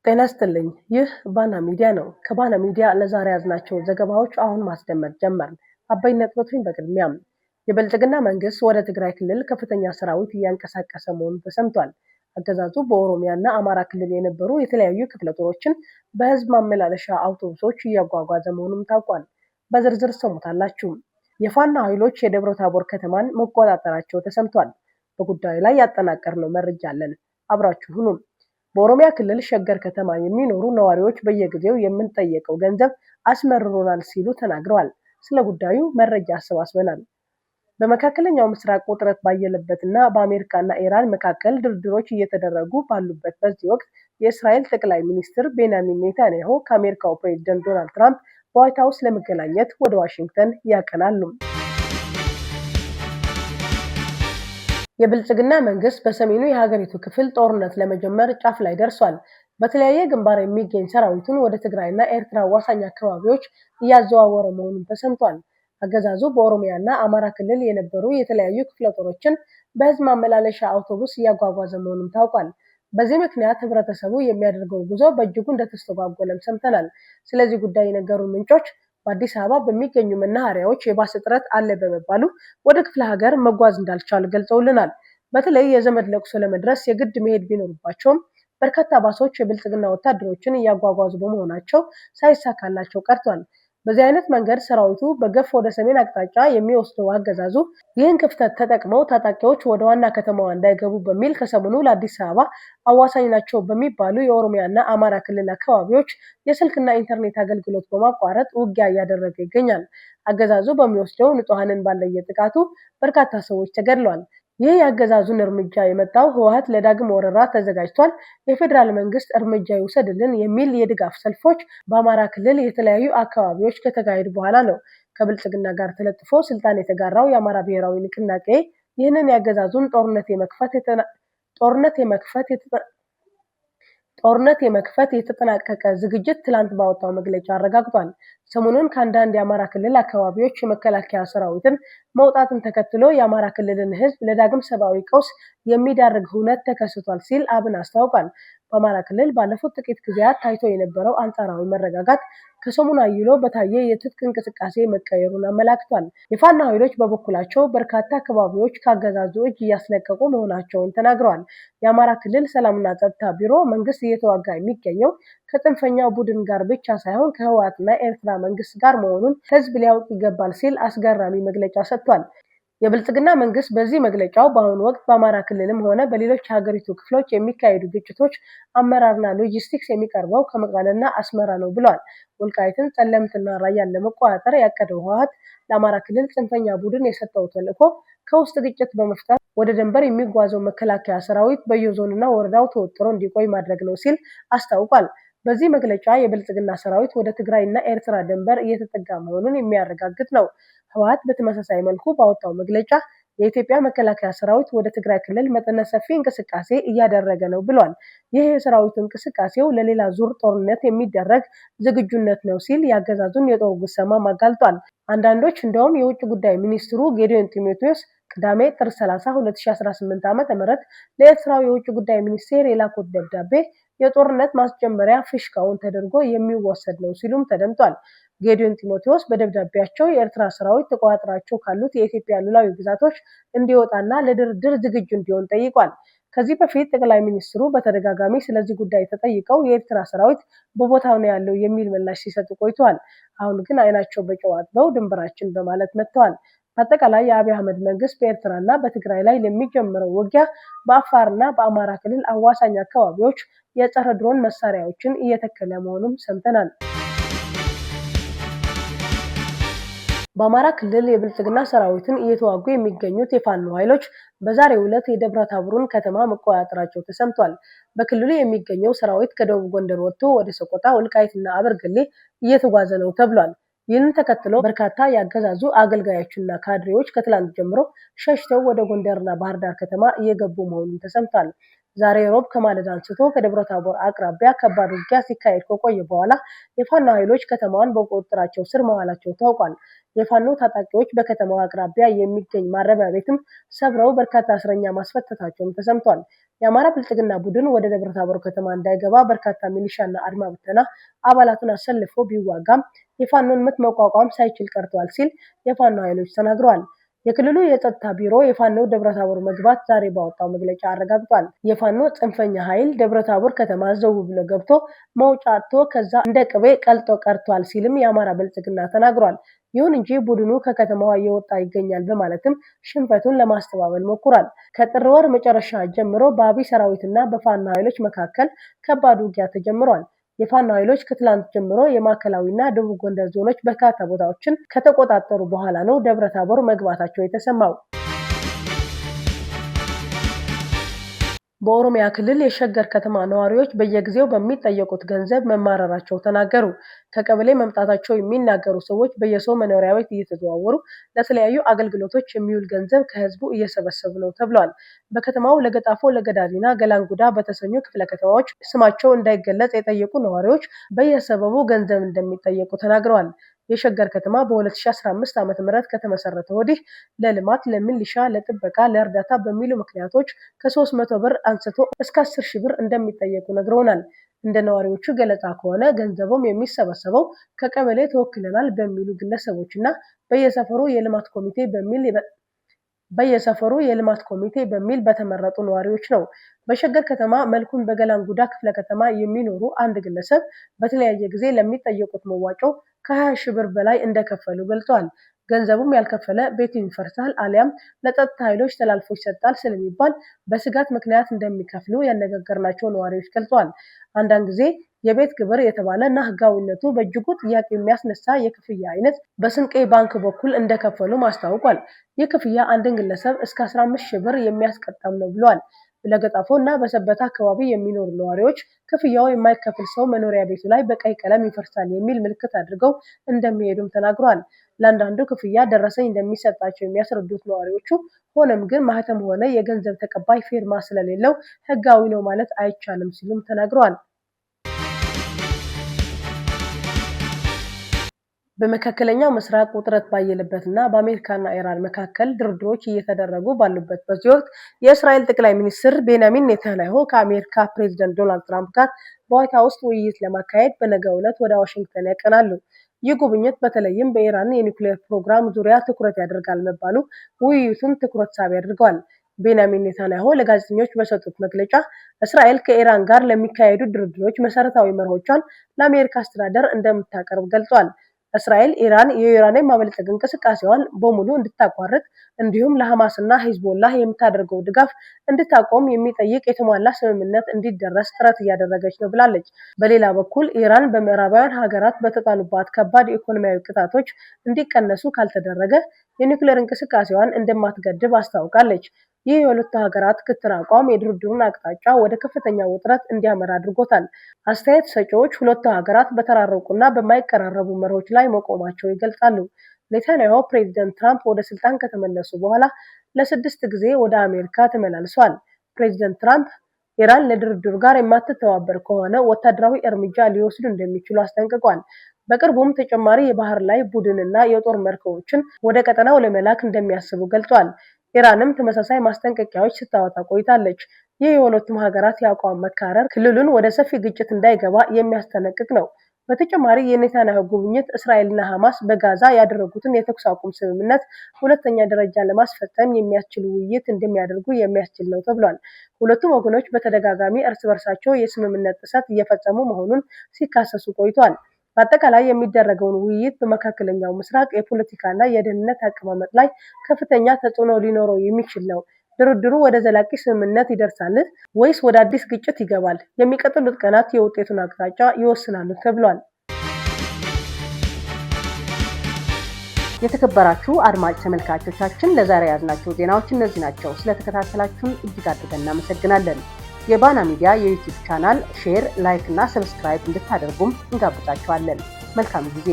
ጤና ይስጥልኝ። ይህ ባና ሚዲያ ነው። ከባና ሚዲያ ለዛሬ ያዝናቸው ዘገባዎች አሁን ማስደመጥ ጀመርን። አበይ ነጥቦችን በቅድሚያም የብልጽግና መንግስት ወደ ትግራይ ክልል ከፍተኛ ሰራዊት እያንቀሳቀሰ መሆኑ ተሰምቷል። አገዛዙ በኦሮሚያና አማራ ክልል የነበሩ የተለያዩ ክፍለ ጦሮችን በህዝብ ማመላለሻ አውቶቡሶች እያጓጓዘ መሆኑም ታውቋል። በዝርዝር ሰሙታላችሁ። የፋኖ ኃይሎች የደብረ ታቦር ከተማን መቆጣጠራቸው ተሰምቷል። በጉዳዩ ላይ ያጠናቀርነው መረጃ አለን። አብራችሁ ሁኑ። በኦሮሚያ ክልል ሸገር ከተማ የሚኖሩ ነዋሪዎች በየጊዜው የምንጠየቀው ገንዘብ አስመርሮናል ሲሉ ተናግረዋል። ስለ ጉዳዩ መረጃ አሰባስበናል። በመካከለኛው ምስራቅ ውጥረት ባየለበትና በአሜሪካና ኢራን መካከል ድርድሮች እየተደረጉ ባሉበት በዚህ ወቅት የእስራኤል ጠቅላይ ሚኒስትር ቤንያሚን ኔታንያሁ ከአሜሪካው ፕሬዝዳንት ዶናልድ ትራምፕ በዋይት ሀውስ ለመገናኘት ወደ ዋሽንግተን ያቀናሉ። የብልጽግና መንግስት በሰሜኑ የሀገሪቱ ክፍል ጦርነት ለመጀመር ጫፍ ላይ ደርሷል። በተለያየ ግንባር የሚገኝ ሰራዊቱን ወደ ትግራይና ኤርትራ አዋሳኝ አካባቢዎች እያዘዋወረ መሆኑን ተሰምቷል። አገዛዙ በኦሮሚያና አማራ ክልል የነበሩ የተለያዩ ክፍለ ጦሮችን በህዝብ ማመላለሻ አውቶቡስ እያጓጓዘ መሆኑን ታውቋል። በዚህ ምክንያት ህብረተሰቡ የሚያደርገው ጉዞ በእጅጉ እንደተስተጓጎለም ሰምተናል። ስለዚህ ጉዳይ የነገሩን ምንጮች በአዲስ አበባ በሚገኙ መናኸሪያዎች የባስ እጥረት አለ በመባሉ ወደ ክፍለ ሀገር መጓዝ እንዳልቻሉ ገልጸውልናል። በተለይ የዘመድ ለቅሶ ለመድረስ የግድ መሄድ ቢኖርባቸውም በርካታ ባሶች የብልጽግና ወታደሮችን እያጓጓዙ በመሆናቸው ሳይሳካላቸው ቀርቷል። በዚህ አይነት መንገድ ሰራዊቱ በገፍ ወደ ሰሜን አቅጣጫ የሚወስደው አገዛዙ ይህን ክፍተት ተጠቅመው ታጣቂዎች ወደ ዋና ከተማዋ እንዳይገቡ በሚል ከሰሞኑ ለአዲስ አበባ አዋሳኝ ናቸው በሚባሉ የኦሮሚያና አማራ ክልል አካባቢዎች የስልክና ኢንተርኔት አገልግሎት በማቋረጥ ውጊያ እያደረገ ይገኛል። አገዛዙ በሚወስደው ንጹሐንን ባለየ ጥቃቱ በርካታ ሰዎች ተገድለዋል። ይህ የአገዛዙን እርምጃ የመጣው ህወሓት ለዳግም ወረራ ተዘጋጅቷል፣ የፌዴራል መንግስት እርምጃ ይውሰድልን የሚል የድጋፍ ሰልፎች በአማራ ክልል የተለያዩ አካባቢዎች ከተካሄዱ በኋላ ነው። ከብልጽግና ጋር ተለጥፎ ስልጣን የተጋራው የአማራ ብሔራዊ ንቅናቄ ይህንን የአገዛዙን ጦርነት የመክፈት የተጠናቀቀ ዝግጅት ትላንት ባወጣው መግለጫ አረጋግጧል። ሰሞኑን ከአንዳንድ የአማራ ክልል አካባቢዎች የመከላከያ ሰራዊትን መውጣትን ተከትሎ የአማራ ክልልን ህዝብ ለዳግም ሰብአዊ ቀውስ የሚዳርግ ሁነት ተከስቷል ሲል አብን አስታውቋል። በአማራ ክልል ባለፉት ጥቂት ጊዜያት ታይቶ የነበረው አንጻራዊ መረጋጋት ከሰሞኑ አይሎ በታየ የትጥቅ እንቅስቃሴ መቀየሩን አመላክቷል። የፋኖ ኃይሎች በበኩላቸው በርካታ አካባቢዎች ካገዛዙ እጅ እያስለቀቁ መሆናቸውን ተናግረዋል። የአማራ ክልል ሰላምና ጸጥታ ቢሮ መንግስት እየተዋጋ የሚገኘው ከጽንፈኛው ቡድን ጋር ብቻ ሳይሆን ከህወሓትና ኤርትራ መንግስት ጋር መሆኑን ህዝብ ሊያውቅ ይገባል ሲል አስገራሚ መግለጫ ሰጥቷል። የብልጽግና መንግስት በዚህ መግለጫው በአሁኑ ወቅት በአማራ ክልልም ሆነ በሌሎች ሀገሪቱ ክፍሎች የሚካሄዱ ግጭቶች አመራርና ሎጂስቲክስ የሚቀርበው ከመቀሌና አስመራ ነው ብሏል። ወልቃይትን፣ ጠለምትና ራያን ለመቆጣጠር ያቀደው ህወሓት ለአማራ ክልል ጽንፈኛ ቡድን የሰጠው ተልዕኮ ከውስጥ ግጭት በመፍጠር ወደ ድንበር የሚጓዘው መከላከያ ሰራዊት በየዞኑና ወረዳው ተወጥሮ እንዲቆይ ማድረግ ነው ሲል አስታውቋል። በዚህ መግለጫ የብልጽግና ሰራዊት ወደ ትግራይና ኤርትራ ድንበር እየተጠጋ መሆኑን የሚያረጋግጥ ነው። ህወሓት በተመሳሳይ መልኩ ባወጣው መግለጫ የኢትዮጵያ መከላከያ ሰራዊት ወደ ትግራይ ክልል መጠነ ሰፊ እንቅስቃሴ እያደረገ ነው ብሏል። ይህ የሰራዊቱ እንቅስቃሴው ለሌላ ዙር ጦርነት የሚደረግ ዝግጁነት ነው ሲል ያገዛዙን የጦር ጉሰማ አጋልጧል። አንዳንዶች እንደውም የውጭ ጉዳይ ሚኒስትሩ ጌዲዮን ጢሞቴዎስ ቅዳሜ ጥር 30 2018 ዓ.ም ለኤርትራው የውጭ ጉዳይ ሚኒስቴር የላኩት ደብዳቤ የጦርነት ማስጀመሪያ ፍሽካውን ተደርጎ የሚወሰድ ነው ሲሉም ተደምጧል። ጌዲዮን ጢሞቴዎስ በደብዳቤያቸው የኤርትራ ሰራዊት ተቆጣጥራቸው ካሉት የኢትዮጵያ ሉዓላዊ ግዛቶች እንዲወጣና ለድርድር ዝግጁ እንዲሆን ጠይቋል። ከዚህ በፊት ጠቅላይ ሚኒስትሩ በተደጋጋሚ ስለዚህ ጉዳይ ተጠይቀው የኤርትራ ሰራዊት በቦታው ነው ያለው የሚል ምላሽ ሲሰጡ ቆይተዋል። አሁን ግን አይናቸው በጨው አጥበው ድንበራችን በማለት መጥተዋል። አጠቃላይ የአብይ አህመድ መንግስት በኤርትራና በትግራይ ላይ ለሚጀምረው ውጊያ በአፋርና በአማራ ክልል አዋሳኝ አካባቢዎች የጸረ ድሮን መሳሪያዎችን እየተከለ መሆኑን ሰምተናል። በአማራ ክልል የብልጽግና ሰራዊትን እየተዋጉ የሚገኙት የፋኖ ኃይሎች በዛሬው ዕለት የደብረ ታቦርን ከተማ መቆጣጠራቸው ተሰምቷል። በክልሉ የሚገኘው ሰራዊት ከደቡብ ጎንደር ወጥቶ ወደ ሰቆጣ፣ ወልቃይትና አበርገሌ እየተጓዘ ነው ተብሏል። ይህንን ተከትሎ በርካታ ያገዛዙ አገልጋዮችና ካድሬዎች ከትላንት ጀምሮ ሸሽተው ወደ ጎንደርና ባህር ዳር ከተማ እየገቡ መሆኑን ተሰምቷል። ዛሬ ሮብ ከማለዳ አንስቶ ከደብረታቦር አቅራቢያ ከባድ ውጊያ ሲካሄድ ከቆየ በኋላ የፋኖ ኃይሎች ከተማዋን በቁጥጥራቸው ስር ማዋላቸው ታውቋል። የፋኖ ታጣቂዎች በከተማዋ አቅራቢያ የሚገኝ ማረሚያ ቤትም ሰብረው በርካታ እስረኛ ማስፈታታቸውም ተሰምቷል። የአማራ ብልጽግና ቡድን ወደ ደብረታቦር ከተማ እንዳይገባ በርካታ ሚሊሻና አድማ ብተና አባላትን አሰልፎ ቢዋጋም የፋኖን ምት መቋቋም ሳይችል ቀርቷል ሲል የፋኖ ኃይሎች ተናግረዋል። የክልሉ የጸጥታ ቢሮ የፋኖ ደብረታቦር መግባት ዛሬ ባወጣው መግለጫ አረጋግጧል። የፋኖ ጽንፈኛ ኃይል ደብረታቦር ከተማ ዘው ብሎ ገብቶ መውጫ አጥቶ ከዛ እንደ ቅቤ ቀልጦ ቀርቷል ሲልም የአማራ ብልጽግና ተናግሯል። ይሁን እንጂ ቡድኑ ከከተማዋ እየወጣ ይገኛል በማለትም ሽንፈቱን ለማስተባበል ሞክሯል። ከጥር ወር መጨረሻ ጀምሮ በአብይ ሰራዊትና በፋኖ ኃይሎች መካከል ከባድ ውጊያ ተጀምሯል። የፋኖ ኃይሎች ከትላንት ጀምሮ የማዕከላዊና ደቡብ ጎንደር ዞኖች በርካታ ቦታዎችን ከተቆጣጠሩ በኋላ ነው ደብረታቦር መግባታቸው የተሰማው። በኦሮሚያ ክልል የሸገር ከተማ ነዋሪዎች በየጊዜው በሚጠየቁት ገንዘብ መማረራቸው ተናገሩ። ከቀበሌ መምጣታቸው የሚናገሩ ሰዎች በየሰው መኖሪያ ቤት እየተዘዋወሩ ለተለያዩ አገልግሎቶች የሚውል ገንዘብ ከህዝቡ እየሰበሰቡ ነው ተብሏል። በከተማው ለገጣፎ፣ ለገዳዲና ገላንጉዳ በተሰኙ ክፍለ ከተማዎች ስማቸው እንዳይገለጽ የጠየቁ ነዋሪዎች በየሰበቡ ገንዘብ እንደሚጠየቁ ተናግረዋል። የሸገር ከተማ በ2015 ዓ.ም ከተመሰረተ ወዲህ ለልማት፣ ለሚሊሻ፣ ለጥበቃ፣ ለእርዳታ በሚሉ ምክንያቶች ከ300 ብር አንስቶ እስከ 10 ሺህ ብር እንደሚጠየቁ ነግረውናል። እንደ ነዋሪዎቹ ገለጻ ከሆነ ገንዘቡም የሚሰበሰበው ከቀበሌ ተወክለናል በሚሉ ግለሰቦችና በየሰፈሩ የልማት ኮሚቴ በሚል በተመረጡ ነዋሪዎች ነው። በሸገር ከተማ መልኩን በገላንጉዳ ክፍለ ከተማ የሚኖሩ አንድ ግለሰብ በተለያየ ጊዜ ለሚጠየቁት መዋጮ ከ20 ሺህ ብር በላይ እንደከፈሉ ገልጸዋል። ገንዘቡም ያልከፈለ ቤቱ ይፈርሳል አሊያም ለጸጥታ ኃይሎች ተላልፎ ይሰጣል ስለሚባል በስጋት ምክንያት እንደሚከፍሉ ያነጋገርናቸው ነዋሪዎች ገልጸዋል። አንዳንድ ጊዜ የቤት ግብር የተባለ እና ህጋዊነቱ በእጅጉ ጥያቄ የሚያስነሳ የክፍያ አይነት በስንቄ ባንክ በኩል እንደከፈሉ ማስታወቋል። ይህ ክፍያ አንድን ግለሰብ እስከ 15 ሺህ ብር የሚያስቀጣም ነው ብለዋል። ለገጣፎ እና በሰበታ አካባቢ የሚኖሩ ነዋሪዎች ክፍያው የማይከፍል ሰው መኖሪያ ቤቱ ላይ በቀይ ቀለም ይፈርሳል የሚል ምልክት አድርገው እንደሚሄዱም ተናግረዋል። ለአንዳንዱ ክፍያ ደረሰኝ እንደሚሰጣቸው የሚያስረዱት ነዋሪዎቹ ሆነም ግን ማህተም ሆነ የገንዘብ ተቀባይ ፊርማ ስለሌለው ህጋዊ ነው ማለት አይቻልም ሲሉም ተናግረዋል። በመካከለኛው ምስራቅ ውጥረት ባየለበትና በአሜሪካና ኢራን መካከል ድርድሮች እየተደረጉ ባሉበት በዚህ ወቅት የእስራኤል ጠቅላይ ሚኒስትር ቤንያሚን ኔታንያሁ ከአሜሪካ ፕሬዝዳንት ዶናልድ ትራምፕ ጋር በዋይት ሃውስ ውይይት ለማካሄድ በነገው ዕለት ወደ ዋሽንግተን ያቀናሉ። ይህ ጉብኝት በተለይም በኢራን የኒውክሌር ፕሮግራም ዙሪያ ትኩረት ያደርጋል መባሉ ውይይቱን ትኩረት ሳቢ አድርገዋል። ቤንያሚን ኔታንያሁ ለጋዜጠኞች በሰጡት መግለጫ እስራኤል ከኢራን ጋር ለሚካሄዱ ድርድሮች መሰረታዊ መርሆቿን ለአሜሪካ አስተዳደር እንደምታቀርብ ገልጿል። እስራኤል ኢራን የዩራኒየም ማበልጸግ እንቅስቃሴዋን በሙሉ እንድታቋርጥ እንዲሁም ለሐማስና ሂዝቦላህ የምታደርገው ድጋፍ እንድታቆም የሚጠይቅ የተሟላ ስምምነት እንዲደረስ ጥረት እያደረገች ነው ብላለች። በሌላ በኩል ኢራን በምዕራባውያን ሀገራት በተጣሉባት ከባድ ኢኮኖሚያዊ ቅጣቶች እንዲቀነሱ ካልተደረገ የኒውክሌር እንቅስቃሴዋን እንደማትገድብ አስታውቃለች። ይህ የሁለቱ ሀገራት ክትር አቋም የድርድሩን አቅጣጫ ወደ ከፍተኛ ውጥረት እንዲያመራ አድርጎታል። አስተያየት ሰጪዎች ሁለቱ ሀገራት በተራረቁና በማይቀራረቡ መርሆች ላይ መቆማቸው ይገልጻሉ። ኔታንያሁ ፕሬዝዳንት ትራምፕ ወደ ስልጣን ከተመለሱ በኋላ ለ6 ጊዜ ወደ አሜሪካ ተመላልሰዋል። ፕሬዝዳንት ትራምፕ ኢራን ለድርድሩ ጋር የማትተባበር ከሆነ ወታደራዊ እርምጃ ሊወስዱ እንደሚችሉ አስጠንቅቋል። በቅርቡም ተጨማሪ የባህር ላይ ቡድንና የጦር መርከቦችን ወደ ቀጠናው ለመላክ እንደሚያስቡ ገልጿል። ኢራንም ተመሳሳይ ማስጠንቀቂያዎች ስታወጣ ቆይታለች። ይህ የሁለቱም ሀገራት የአቋም መካረር ክልሉን ወደ ሰፊ ግጭት እንዳይገባ የሚያስጠነቅቅ ነው። በተጨማሪ የኔታንያሁ ጉብኝት እስራኤልና ሐማስ በጋዛ ያደረጉትን የተኩስ አቁም ስምምነት ሁለተኛ ደረጃ ለማስፈጸም የሚያስችል ውይይት እንደሚያደርጉ የሚያስችል ነው ተብሏል። ሁለቱም ወገኖች በተደጋጋሚ እርስ በርሳቸው የስምምነት ጥሰት እየፈጸሙ መሆኑን ሲካሰሱ ቆይቷል። በአጠቃላይ የሚደረገውን ውይይት በመካከለኛው ምስራቅ የፖለቲካና የደህንነት አቀማመጥ ላይ ከፍተኛ ተጽዕኖ ሊኖረው የሚችል ነው። ድርድሩ ወደ ዘላቂ ስምምነት ይደርሳል ወይስ ወደ አዲስ ግጭት ይገባል? የሚቀጥሉት ቀናት የውጤቱን አቅጣጫ ይወስናሉ ተብሏል። የተከበራችሁ አድማጭ ተመልካቾቻችን ለዛሬ ያዝናቸው ዜናዎች እነዚህ ናቸው። ስለተከታተላችሁን እጅግ አድርገን እናመሰግናለን። የባና ሚዲያ የዩቲዩብ ቻናል ሼር፣ ላይክ እና ሰብስክራይብ እንድታደርጉም እንጋብዛችኋለን። መልካም ጊዜ